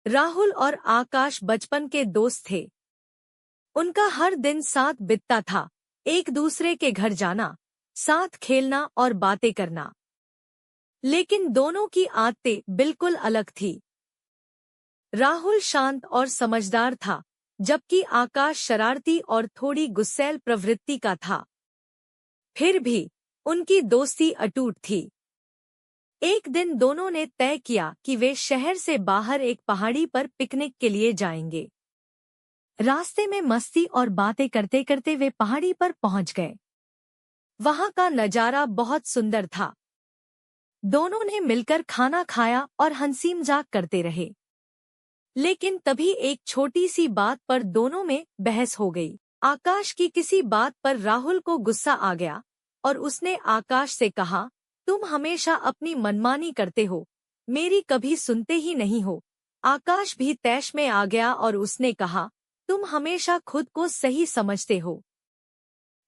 राहुल और आकाश बचपन के दोस्त थे। उनका हर दिन साथ बीतता था, एक दूसरे के घर जाना, साथ खेलना और बातें करना। लेकिन दोनों की आदतें बिल्कुल अलग थी। राहुल शांत और समझदार था, जबकि आकाश शरारती और थोड़ी गुस्सैल प्रवृत्ति का था। फिर भी उनकी दोस्ती अटूट थी। एक दिन दोनों ने तय किया कि वे शहर से बाहर एक पहाड़ी पर पिकनिक के लिए जाएंगे। रास्ते में मस्ती और बातें करते करते वे पहाड़ी पर पहुंच गए। वहां का नजारा बहुत सुंदर था। दोनों ने मिलकर खाना खाया और हंसी मजाक करते रहे। लेकिन तभी एक छोटी सी बात पर दोनों में बहस हो गई। आकाश की किसी बात पर राहुल को गुस्सा आ गया और उसने आकाश से कहा, तुम हमेशा अपनी मनमानी करते हो, मेरी कभी सुनते ही नहीं हो। आकाश भी तैश में आ गया और उसने कहा, तुम हमेशा खुद को सही समझते हो।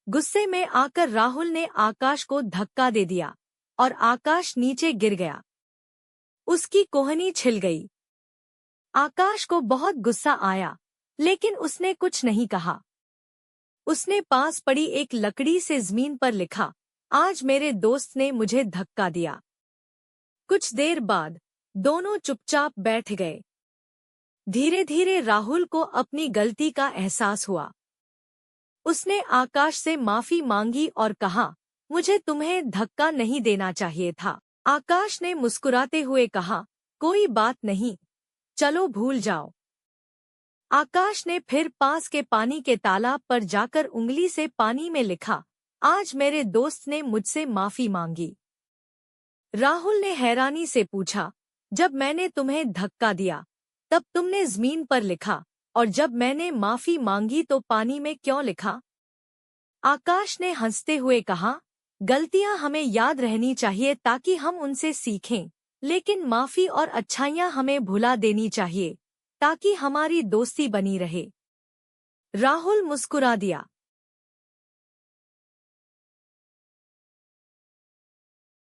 गुस्से में आकर राहुल ने आकाश को धक्का दे दिया और आकाश नीचे गिर गया। उसकी कोहनी छिल गई। आकाश को बहुत गुस्सा आया, लेकिन उसने कुछ नहीं कहा। उसने पास पड़ी एक लकड़ी से जमीन पर लिखा, आज मेरे दोस्त ने मुझे धक्का दिया। कुछ देर बाद दोनों चुपचाप बैठ गए। धीरे धीरे राहुल को अपनी गलती का एहसास हुआ। उसने आकाश से माफी मांगी और कहा, मुझे तुम्हें धक्का नहीं देना चाहिए था। आकाश ने मुस्कुराते हुए कहा, कोई बात नहीं, चलो भूल जाओ। आकाश ने फिर पास के पानी के तालाब पर जाकर उंगली से पानी में लिखा, आज मेरे दोस्त ने मुझसे माफी मांगी। राहुल ने हैरानी से पूछा, जब मैंने तुम्हें धक्का दिया तब तुमने जमीन पर लिखा, और जब मैंने माफी मांगी तो पानी में क्यों लिखा? आकाश ने हंसते हुए कहा, गलतियां हमें याद रहनी चाहिए ताकि हम उनसे सीखें, लेकिन माफी और अच्छाइयां हमें भुला देनी चाहिए ताकि हमारी दोस्ती बनी रहे। राहुल मुस्कुरा दिया।